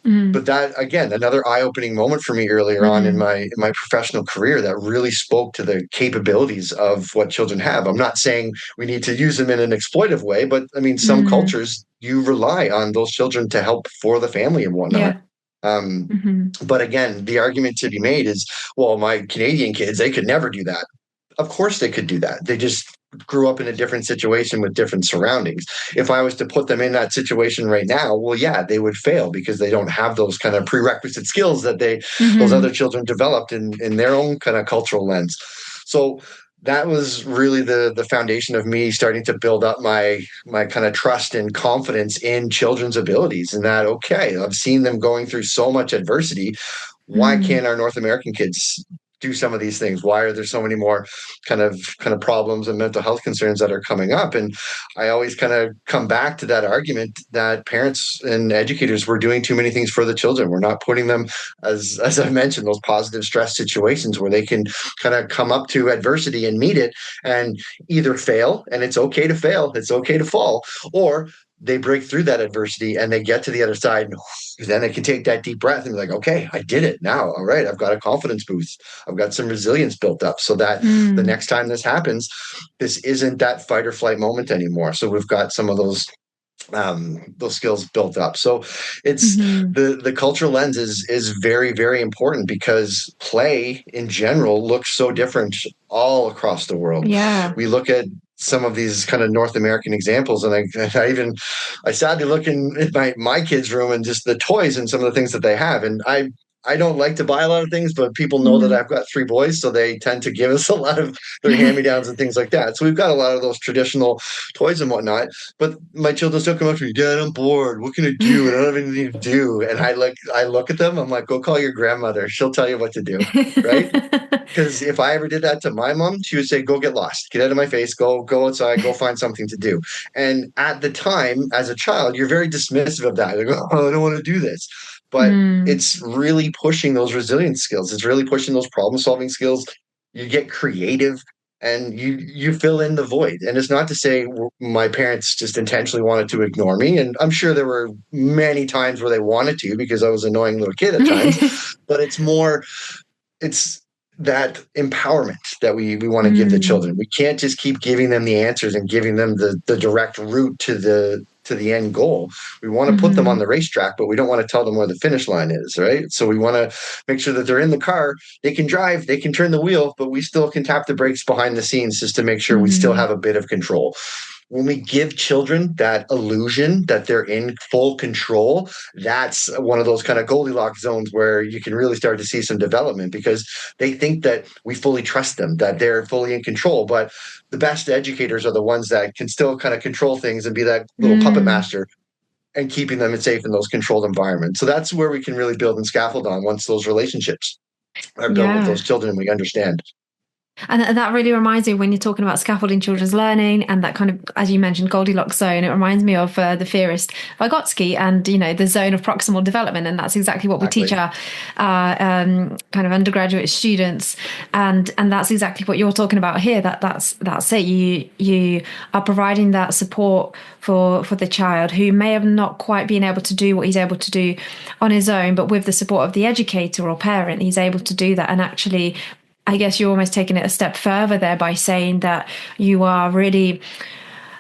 Mm. But that, again, another eye-opening moment for me earlier on in Mm. my professional career, that really spoke to the capabilities of what children have. I'm not saying we need to use them in an exploitive way, but I mean, some Mm. cultures, you rely on those children to help for the family and whatnot. Yeah. um, Mhm. but again, the argument to be made is, well, my Canadian kids, they could never do that. Of course they could do that. They just grew up in a different situation with different surroundings. If I was to put them in that situation right now, well, yeah, they would fail because they don't have those kind of prerequisite skills that those other Mhm. children developed in their own kind of cultural lens. So that was really the foundation of me starting to build up my kind of trust and confidence in children's abilities, and that, okay, I've seen them going through so much adversity. Why Mm. can't our North American kids do some of these things? Why are there so many more kind of problems and mental health concerns that are coming up? And I always kind of come back to that argument that parents and educators were doing too many things for the children. We're not putting them, as I mentioned, those positive stress situations where they can kind of come up to adversity and meet it, and either fail, and it's okay to fail, it's okay to fall, or they break through that adversity and they get to the other side, and then they can take that deep breath and be like, okay, I did it now. All right, I've got a confidence boost. I've got some resilience built up, so that the Mm. next time this happens, this isn't that fight or flight moment anymore. So we've got some of those those skills built up. So it's Hmm. the cultural lens is very, very important because play in general looks so different all across the world. Yeah. We look at some of these kind of North American examples, and I sadly look in my kids' room and just the toys and some of the things that they have, and I don't like to buy a lot of things, but people know that Hmm. I've got three boys, so they tend to give us a lot of their hand-me-downs and things like that. So we've got a lot of those traditional toys and whatnot. But my children still come up to me, Dad, I'm bored. What can I do? And I don't have anything to do. And I look at them, I'm like, go call your grandmother. She'll tell you what to do. Right. Because if I ever did that to my mom, she would say, "Go get lost, get out of my face, go outside, go find something to do." And at the time, as a child, you're very dismissive of that. Like, oh, I don't want to do this. But Mm, it's really pushing those resilience skills. It's really pushing those problem solving skills. You get creative and you fill in the void. And it's not to say my parents just intentionally wanted to ignore me. And I'm sure there were many times where they wanted to because I was an annoying little kid at times. But it's that empowerment that we want to give the mm, children. We can't just keep giving them the answers and giving them the direct route to the end goal. We want to put them on mhm, the racetrack, but we don't want to tell them where the finish line is, right? So we want to make sure that they're in the car, they can drive, they can turn the wheel, but we still can tap the brakes behind the scenes just to make sure we still mhm, have a bit of control. When we give children that illusion that they're in full control, that's one of those kind of Goldilocks zones where you can really start to see some development because they think that we fully trust them, that they're fully in control. But the best educators are the ones that can still kind of control things and be that little puppet mm. master and keeping them safe in those controlled environments. So that's where we can really build and scaffold on once those relationships are built with Yeah. those children and we understand. And that really reminds me when you're talking about scaffolding children's learning and that kind of, as you mentioned, Goldilocks zone. It reminds me of the theorist Vygotsky and the zone of proximal development, and that's exactly what we teach Exactly. our kind of undergraduate students, and that's exactly what you're talking about here. That's it. You are providing that support for the child who may have not quite been able to do what he's able to do on his own, but with the support of the educator or parent, he's able to do that and actually I guess you're almost taking it a step further there by saying that you are really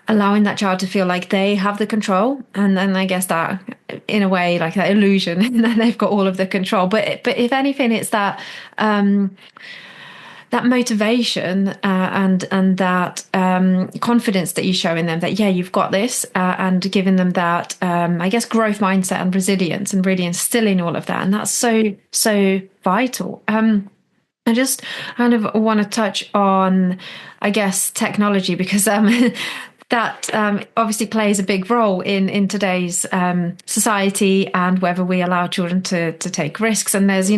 allowing that child to feel like they have the control. And then I guess that, in a way, like that illusion that they've got all of the control. But if anything, it's that motivation and that confidence that you show in them that yeah you've got this and giving them that I guess growth mindset and resilience and really instilling all of that and that's so vital. I just kind of want to touch on, I guess, technology because that obviously plays a big role in today's society and whether we allow children to take risks. And there's,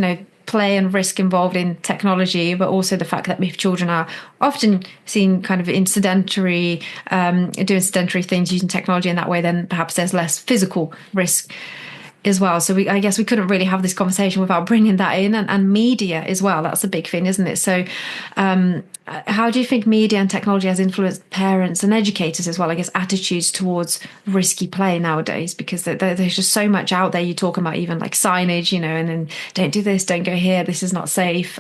play and risk involved in technology, but also the fact that if children are often seen kind of doing sedentary things using technology in that way, then perhaps there's less physical risk as well. So I guess we couldn't really have this conversation without bringing that in and media as well. That's a big thing, isn't it? So, how do you think media and technology has influenced parents and educators as well? I guess attitudes towards risky play nowadays, because there's just so much out there. You talk about even like signage, and then don't do this, don't go here, this is not safe.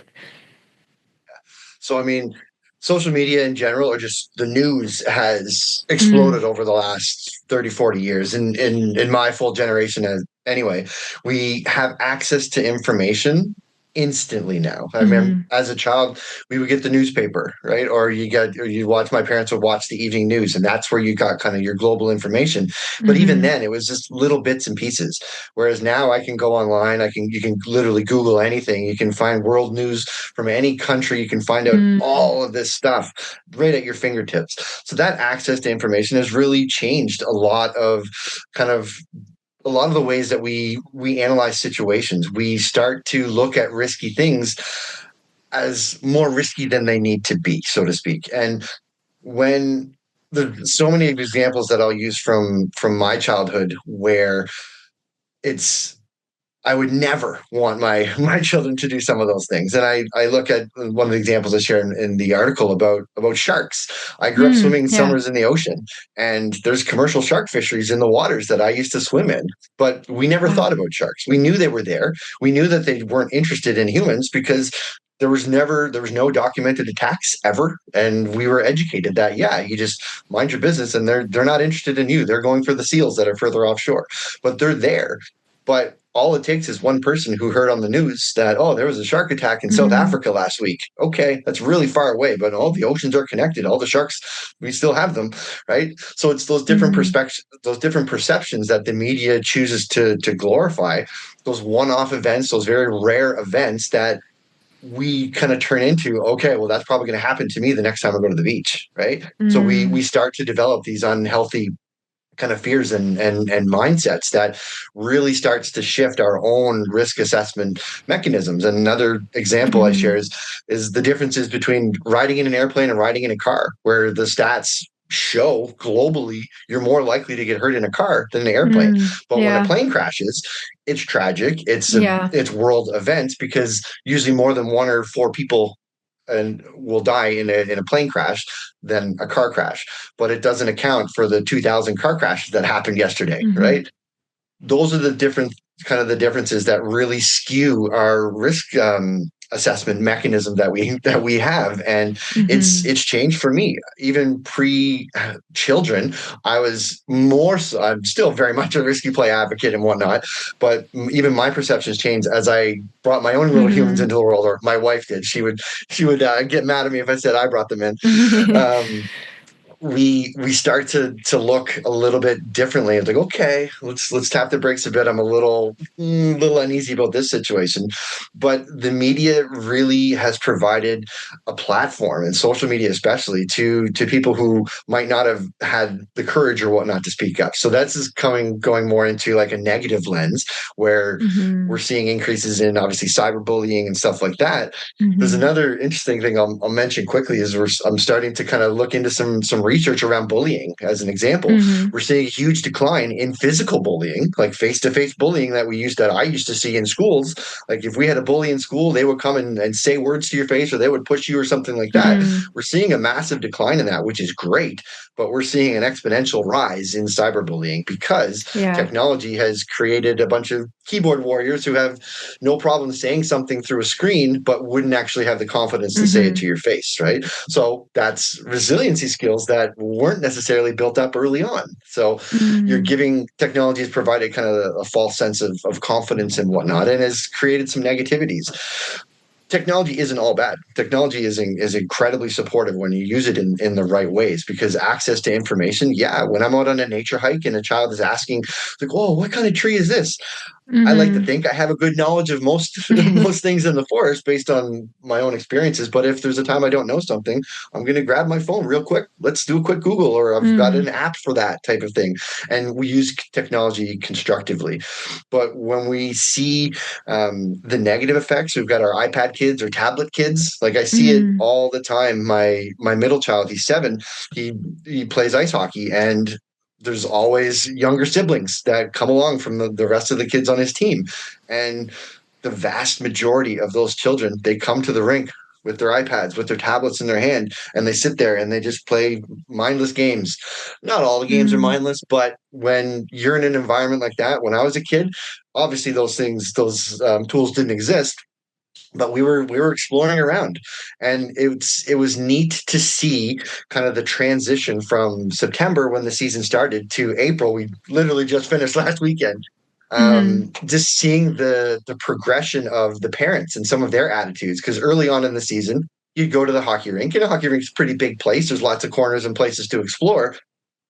So, I mean, social media in general, or just the news, has Mm, exploded over the last 30, 40 years. In my full generation, anyway, we have access to information instantly now. I remember mm, as a child, we would get the newspaper, right? Or you watch, my parents would watch the evening news, and that's where you got kind of your global information. But even mm, then, it was just little bits and pieces. Whereas now I can go online, you can literally Google anything. You can find world news from any country. You can find out mm, all of this stuff right at your fingertips. So that access to information has really changed kind of a lot of the ways that we analyze situations. We start to look at risky things as more risky than they need to be, so to speak. And when there's so many examples that I'll use from my childhood where it's I would never want my children to do some of those things. And I look at one of the examples I share in the article about sharks. I grew up mm, swimming in yeah. summers in the ocean, and there's commercial shark fisheries in the waters that I used to swim in. But we never Wow. thought about sharks. We knew they were there. We knew that they weren't interested in humans because there was no documented attacks ever, and we were educated that yeah, you just mind your business, and they're not interested in you. They're going for the seals that are further offshore, but they're there. But all it takes is one person who heard on the news that, oh, there was a shark attack in South Mm-hmm. Africa last week. Okay, that's really far away, but all the oceans are connected. All the sharks, we still have them, right? So it's those different Mm-hmm. perspectives, those different perceptions that the media chooses to glorify, those one-off events, those very rare events that we kind of turn into, okay, well, that's probably going to happen to me the next time I go to the beach, right? So we Mm-hmm. start to develop these unhealthy kind of fears and mindsets that really starts to shift our own risk assessment mechanisms. And another example I share Mm-hmm. is the differences between riding in an airplane and riding in a car, where the stats show globally you're more likely to get hurt in a car than an airplane. Mm. But when a Yeah. plane crashes, it's tragic. Yeah. It's world events because usually more than one or four people and will die in a plane crash than a car crash. But it doesn't account for the 2,000 car crashes that happened yesterday, Mm-hmm. right? Those are the different kind of the differences that really skew our risk assessment mechanism that we have, and Mm-hmm. it's changed for me even pre children. I was more so, I'm still very much a risky play advocate and whatnot, but even my perceptions changed as I brought my own little humans Mm-hmm. into the world, or my wife did. She would get mad at me if I said I brought them in. um, we start to look a little bit differently. It's like, okay, let's tap the brakes a bit. I'm a little uneasy about this situation, but the media really has provided a platform, and social media especially, to people who might not have had the courage or whatnot to speak up. So that's just going more into like a negative lens, where we're Mm-hmm. seeing increases in obviously cyberbullying and stuff like that. There's Mm-hmm. another interesting thing I'll mention quickly is I'm starting to kind of look into some research around bullying. As an example, Mm-hmm. we're seeing a huge decline in physical bullying, like face-to-face bullying that I used to see in schools. Like if we had a bully in school, they would come and say words to your face, or they would push you or something like that. Mm. We're seeing a massive decline in that, which is great, but we're seeing an exponential rise in cyberbullying because Yeah. technology has created a bunch of keyboard warriors who have no problem saying something through a screen, but wouldn't actually have the confidence to say it Mm-hmm. to your face, right? So that's resiliency skills that weren't necessarily built up early on. So you're Mm. giving technology has provided kind of a false sense of confidence and whatnot, and has created some negativities. Technology isn't all bad. Technology is incredibly supportive when you use it in the right ways, because access to information. Yeah, when I'm out on a nature hike and a child is asking, like, "Oh, what kind of tree is this?" I like to Mm-hmm. think I have a good knowledge of most most things in the forest based on my own experiences. But if there's a time I don't know something, I'm going to grab my phone real quick. Let's do a quick Google, or I've got Mm. an app for that type of thing. And we use technology constructively. But when we see the negative effects, we've got our iPad kids or tablet kids. Like I see it Mm. all the time. My middle child, he's 7. He he plays ice hockey, and there's always younger siblings that come along from the rest of the kids on his team. And the vast majority of those children, they come to the rink with their iPads, with their tablets in their hand, and they sit there and they just play mindless games. Not all the games are Mm. mindless, but when you're in an environment like that, when I was a kid, obviously those tools didn't exist, but we were exploring around, and it was neat to see kind of the transition from September when the season started to April. We literally just finished last weekend. Mm. Just seeing the progression of the parents and some of their attitudes, because early on in the season you'd go to the hockey rink, and a hockey rink's a pretty big place. There's lots of corners and places to explore,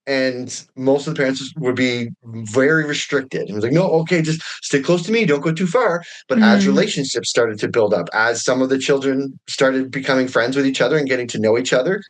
and most of the parents would be very restricted. And it was like, no, okay, just stay close to me, don't go too far. But as Mm. relationships started to build up, as some of the children started becoming friends with each other and getting to know each other,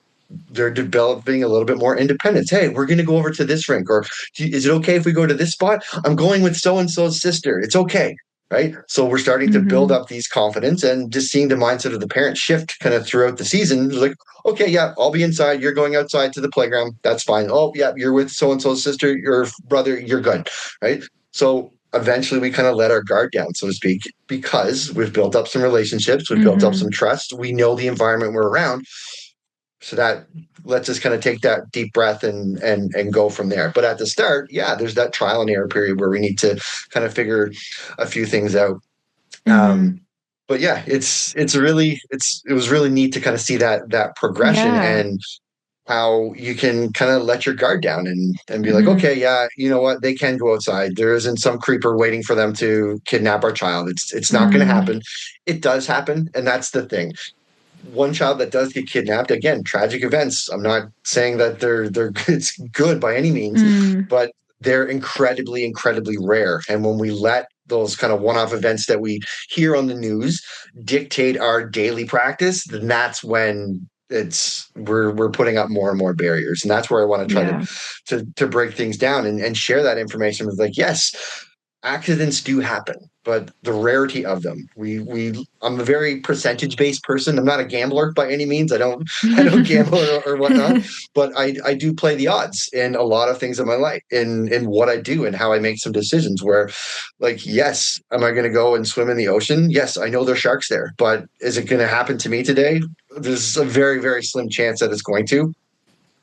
they're developing a little bit more independence. Hey, we're going to go over to this rink, or is it okay if we go to this spot? I'm going with so and so's sister. It's okay. Right. So we're starting to build Mm-hmm. up these confidence, and just seeing the mindset of the parent shift kind of throughout the season. Like, okay, yeah, I'll be inside. You're going outside to the playground. That's fine. Oh, yeah, you're with so and so's sister, your brother. You're good. Right. So eventually we kind of let our guard down, so to speak, because we've built up some relationships. We've built up Mm-hmm. some trust. We know the environment we're around, so that lets us kind of take that deep breath and go from there. But at the start, yeah, there's that trial and error period where we need to kind of figure a few things out. Mm-hmm. Um, but yeah, it was really neat to kind of see that progression Yeah. and how you can kind of let your guard down and be like, Hmm. okay, yeah, you know what, they can go outside. There isn't some creeper waiting for them to kidnap our child. It's not going to Mm. happen. It does happen, and that's the thing. One child that does get kidnapped, again, tragic events. I'm not saying that they're it's good by any means, Mm. but they're incredibly rare. And when we let those kind of one-off events that we hear on the news dictate our daily practice, then that's when we're putting up more and more barriers. And that's where I want to try Yeah. to break things down and share that information with, like, yes, accidents do happen, but the rarity of them. I'm a very percentage based person. I'm not a gambler by any means. I don't gamble or whatnot, but I do play the odds in a lot of things in my life, in what I do and how I make some decisions where, like, yes, am I going to go and swim in the ocean? Yes, I know there's sharks there, but is it going to happen to me today? There's a very slim chance that it's going to.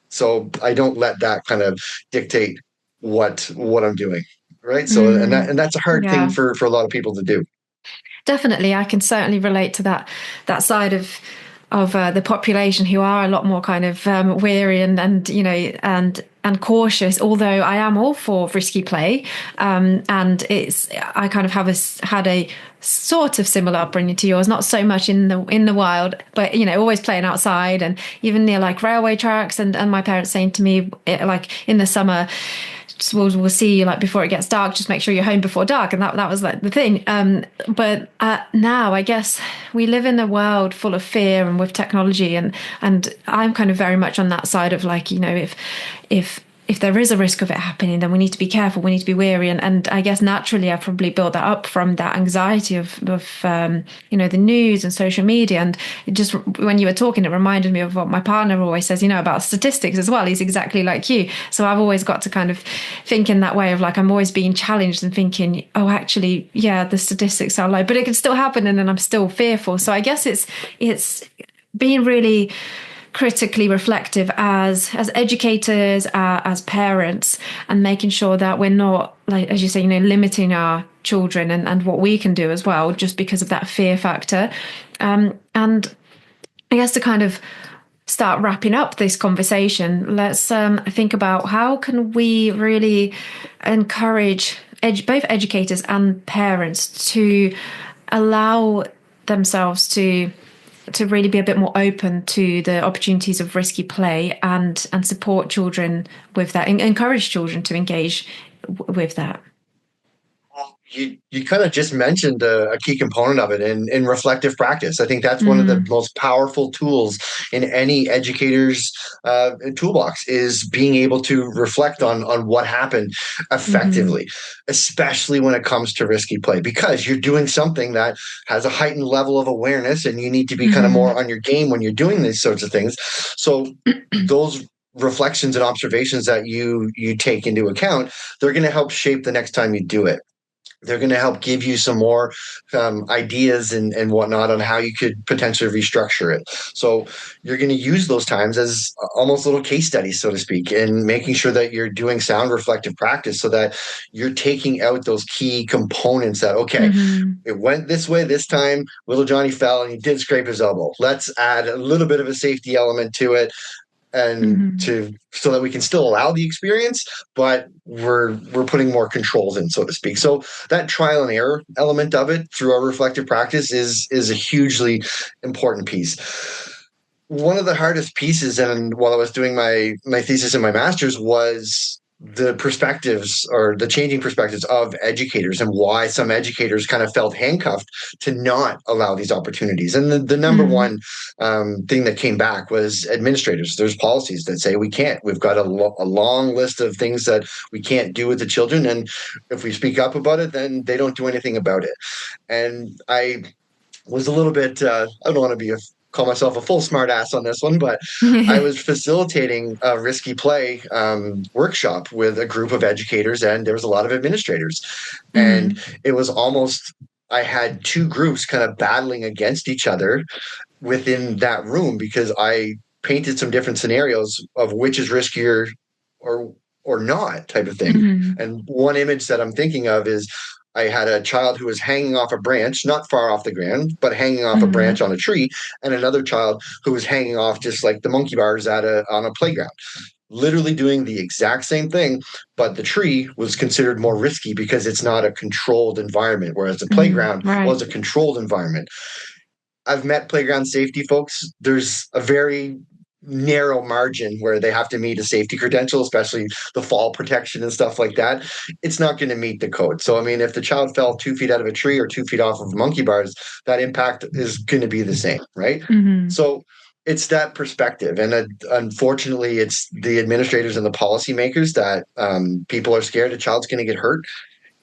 So I don't let that kind of dictate what I'm doing. Right. So Mm. and that's a hard thing Yeah. for a lot of people to do. Definitely, I can certainly relate to that side of the population who are a lot more kind of weary and and cautious. Although I am all for risky play, and it's I kind of had a sort of similar upbringing to yours. Not so much in the wild, but always playing outside and even near like railway tracks. And my parents saying to me like in the summer, we'll see you like before it gets dark, just make sure you're home before dark, and that was like the thing. But now I guess we live in a world full of fear and with technology, and I'm kind of very much on that side of like, if if there is a risk of it happening, then we need to be careful. We need to be wary. And I guess naturally, I've probably built that up from that anxiety of the news and social media. And it just, when you were talking, it reminded me of what my partner always says, about statistics as well. He's exactly like you. So I've always got to kind of think in that way of like, I'm always being challenged and thinking, oh, actually, yeah, the statistics are low, but it can still happen. And then I'm still fearful. So I guess it's being really critically reflective as educators, as parents, and making sure that we're not, like as you say, limiting our children and what we can do as well, just because of that fear factor. And I guess to kind of start wrapping up this conversation, let's think about how can we really encourage both educators and parents to allow themselves to really be a bit more open to the opportunities of risky play and support children with that, and encourage children to engage with that. You kind of just mentioned a key component of it in reflective practice. I think that's one of the Mm, most powerful tools in any educator's toolbox, is being able to reflect on what happened hmm. effectively, especially when it comes to risky play, because you're doing something that has a heightened level of awareness, and you need to be kind of more Hmm. on your game when you're doing these sorts of things. So those reflections and observations that you take into account, they're going to help shape the next time you do it. They're going to help give you some more ideas and whatnot on how you could potentially restructure it. So you're going to use those times as almost little case studies, so to speak, and making sure that you're doing sound reflective practice so that you're taking out those key components that, okay, Hmm. it went this way this time. Little Johnny fell and he did scrape his elbow. Let's add a little bit of a safety element to it, and Hmm. to so that we can still allow the experience, but we're putting more controls in, so to speak. So that trial and error element of it through our reflective practice is a hugely important piece. One of the hardest pieces, and while I was doing my thesis and my master's, was the perspectives, or the changing perspectives of educators, and why some educators kind of felt handcuffed to not allow these opportunities. And the number Hmm. one thing that came back was administrators. There's policies that say we can't. We've got a long list of things that we can't do with the children, and if we speak up about it, then they don't do anything about it. And I was a little bit I don't want to be call myself a full smart ass on this one, but I was facilitating a risky play workshop with a group of educators, and there was a lot of administrators. And Hmm. it was almost, I had two groups kind of battling against each other within that room, because I painted some different scenarios of which is riskier or or not, type of thing. Hmm. And one image that I'm thinking of is I had a child who was hanging off a branch, not far off the ground, but hanging off a Mm-hmm. branch on a tree, and another child who was hanging off just like the monkey bars on a playground, literally doing the exact same thing, but the tree was considered more risky because it's not a controlled environment, whereas the Mm, playground was right. a controlled environment. I've met playground safety folks. There's a very narrow margin where they have to meet a safety credential, especially the fall protection and stuff like that. It's not going to meet the code. So, I mean, if the child fell 2 feet out of a tree or 2 feet off of monkey bars, that impact is going to be the same, right? Mm-hmm. So, it's that perspective. And unfortunately, it's the administrators and the policymakers that people are scared a child's going to get hurt.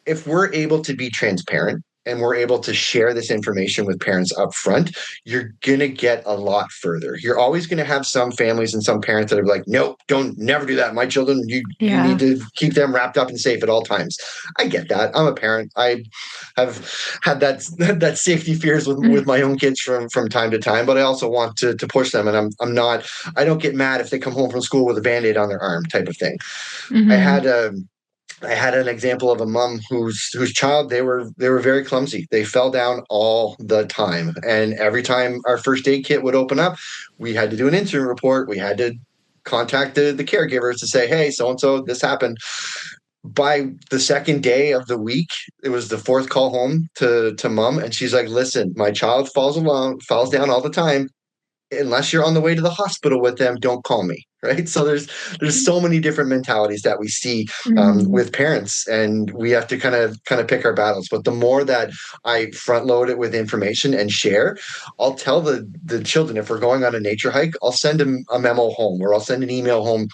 If we're able to be transparent and we're able to share this information with parents up front, you're going to get a lot further. You're always going to have some families and some parents that are like, nope, don't never do that. My children, you need Yeah. to keep them wrapped up and safe at all times. I get that. I'm a parent. I have had that safety fears with my own kids from time to time, but I also want to push them. And I'm not, I don't get mad if they come home from school with a band-aid on their arm type of thing. I Mm-hmm. had a I had an example of a mom whose child, they were very clumsy. They fell down all the time, and every time our first aid kit would open up, we had to do an incident report. We had to contact the caregivers to say, "Hey, so and so, this happened." By the second day of the week, it was the fourth call home to mom, and she's like, "Listen, my child falls down all the time. Unless you're on the way to the hospital with them, don't call me." Right. So there's so many different mentalities that we see Mm-hmm. with parents, and we have to kind of pick our battles. But the more that I front load it with information and share, I'll tell the children, if we're going on a nature hike, I'll send them a memo home, or I'll send an email home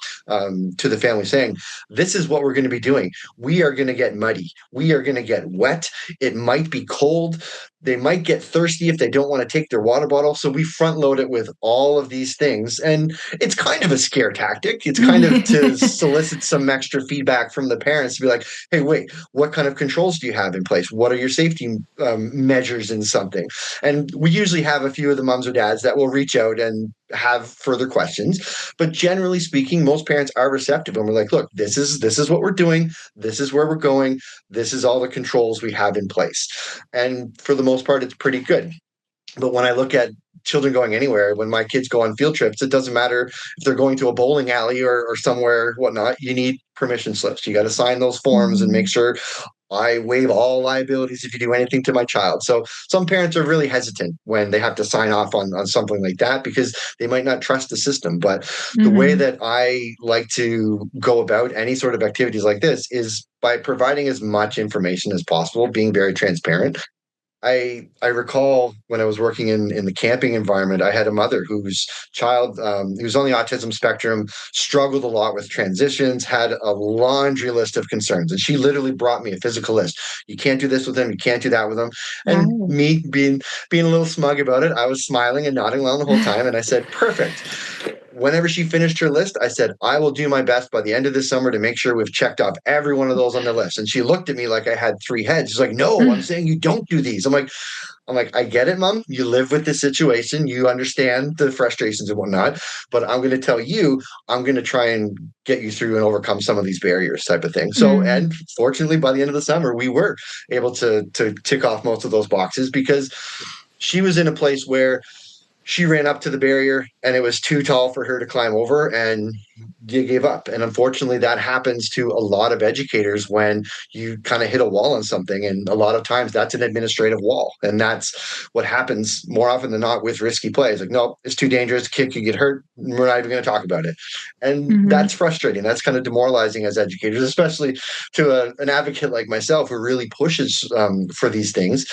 to the family saying, this is what we're going to be doing. We are going to get muddy. We are going to get wet. It might be cold. They might get thirsty if they don't want to take their water bottle. So we front load it with all of these things. And it's kind of a scare tactic. It's kind of to solicit some extra feedback from the parents to be like, hey, wait, what kind of controls do you have in place? What are your safety measures in something? And we usually have a few of the moms or dads that will reach out and have further questions. But generally speaking, most parents are receptive, and we're like, look, this is what we're doing. This is where we're going. This is all the controls we have in place. And for the most part, it's pretty good. But when I look at children going anywhere, when my kids go on field trips, it doesn't matter if they're going to a bowling alley or somewhere, whatnot. You need permission slips. You got to sign those forms and make Mm-hmm. sure I waive all liabilities if you do anything to my child. So some parents are really hesitant when they have to sign off on something like that because they might not trust the system. But the way Mm-hmm. that I like to go about any sort of activities like this is by providing as much information as possible, being very transparent. I recall when I was working in the camping environment, I had a mother whose child, who was on the autism spectrum, struggled a lot with transitions, had a laundry list of concerns, and she literally brought me a physical list. You can't do this with them, you can't do that with them. And Right. me being a little smug about it, I was smiling and nodding along the whole time, and I said, "Perfect." Whenever she finished her list, I said, I will do my best by the end of this summer to make sure we've checked off every one of those on the list. And she looked at me like I had three heads. She's like, no, I'm saying you don't do these. I'm like, I get it, mom. You live with this situation. You understand the frustrations and whatnot. But I'm going to tell you, I'm going to try and get you through and overcome some of these barriers, type of thing. So, Mm. and fortunately, by the end of the summer, we were able to tick off most of those boxes because she was in a place where she ran up to the barrier and it was too tall for her to climb over, and you gave up. And unfortunately, that happens to a lot of educators when you kind of hit a wall on something. And a lot of times that's an administrative wall. And that's what happens more often than not with risky plays. Like, no, it's too dangerous. Kid could get hurt. We're not even going to talk about it. And Mm-hmm. that's frustrating. That's kind of demoralizing as educators, especially to an advocate like myself who really pushes for these things.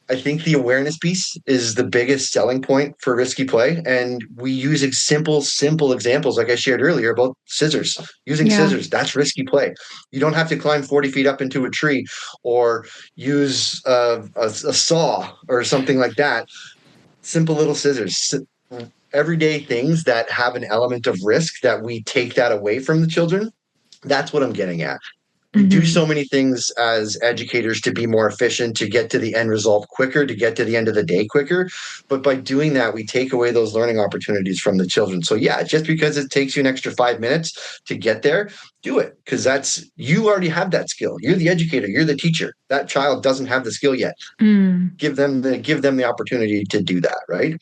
I think the awareness piece is the biggest selling point for risky play. And we use simple examples, like I shared earlier about scissors. Using Yeah. scissors, that's risky play. You don't have to climb 40 feet up into a tree or use a saw or something like that. Simple little scissors. Everyday things that have an element of risk that we take that away from the children. That's what I'm getting at. We do Hmm. so many things as educators to be more efficient, to get to the end result quicker, to get to the end of the day quicker. But by doing that, we take away those learning opportunities from the children. So, yeah, just because it takes you an extra 5 minutes to get there, do it because you already have that skill. You're the educator, you're the teacher. That child doesn't have the skill yet. Mm. Give them the opportunity to do that, right?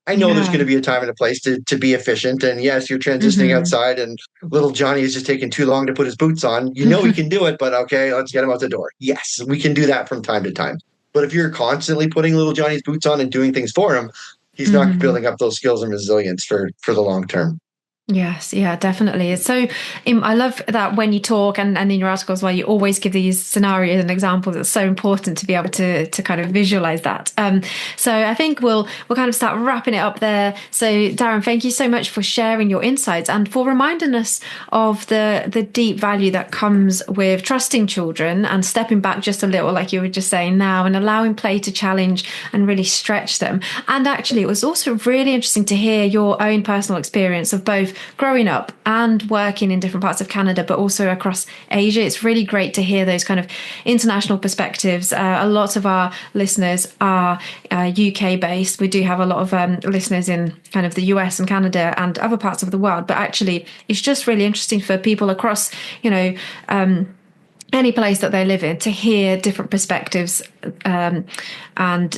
I know there's going to Yeah. be a time and a place to be efficient. And yes, you're transitioning Hmm. outside and little Johnny is just taking too long to put his boots on. You know he can do it, but okay, let's get him out the door. Yes, we can do that from time to time. But if you're constantly putting little Johnny's boots on and doing things for him, he's not Hmm. building up those skills and resilience for the long term. Yes, yeah, definitely. It's so, I love that when you talk and in your articles, well, you always give these scenarios and examples. It's so important to be able to kind of visualize that. So I think we'll kind of start wrapping it up there. So Darren, thank you so much for sharing your insights and for reminding us of the deep value that comes with trusting children and stepping back just a little, like you were just saying now, and allowing play to challenge and really stretch them. And actually, it was also really interesting to hear your own personal experience of both growing up and working in different parts of Canada, but also across Asia. It's really great to hear those kind of international perspectives. A lot of our listeners are UK based. We do have a lot of listeners in kind of the US and Canada and other parts of the world, but actually, it's just really interesting for people across, any place that they live in to hear different perspectives and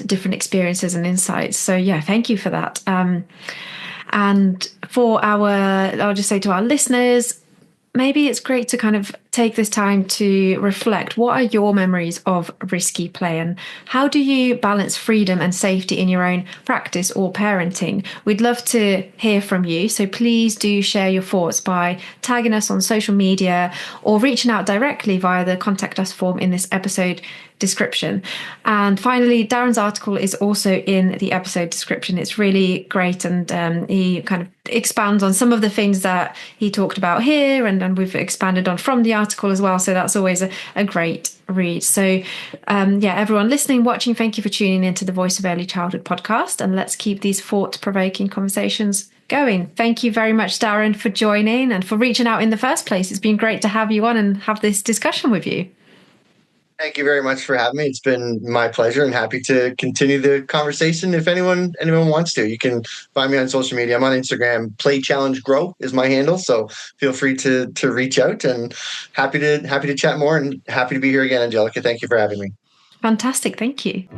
different experiences and insights. So, yeah, thank you for that. And I'll just say to our listeners, maybe it's great to kind of take this time to reflect. What are your memories of risky play and how do you balance freedom and safety in your own practice or parenting? We'd love to hear from you. So please do share your thoughts by tagging us on social media or reaching out directly via the contact us form in this episode description. And finally, Darren's article is also in the episode description. It's really great, and he kind of expands on some of the things that he talked about here, and we've expanded on from the article as well. So that's always a great read. So, yeah, everyone listening, watching, thank you for tuning into the Voice of Early Childhood podcast, and let's keep these thought-provoking conversations going. Thank you very much, Darren, for joining and for reaching out in the first place. It's been great to have you on and have this discussion with you. Thank you very much for having me. It's been my pleasure and happy to continue the conversation. If anyone wants to, you can find me on social media. I'm on Instagram. Play Challenge Grow is my handle. So feel free to reach out and happy to chat more and happy to be here again, Angelica. Thank you for having me. Fantastic. Thank you.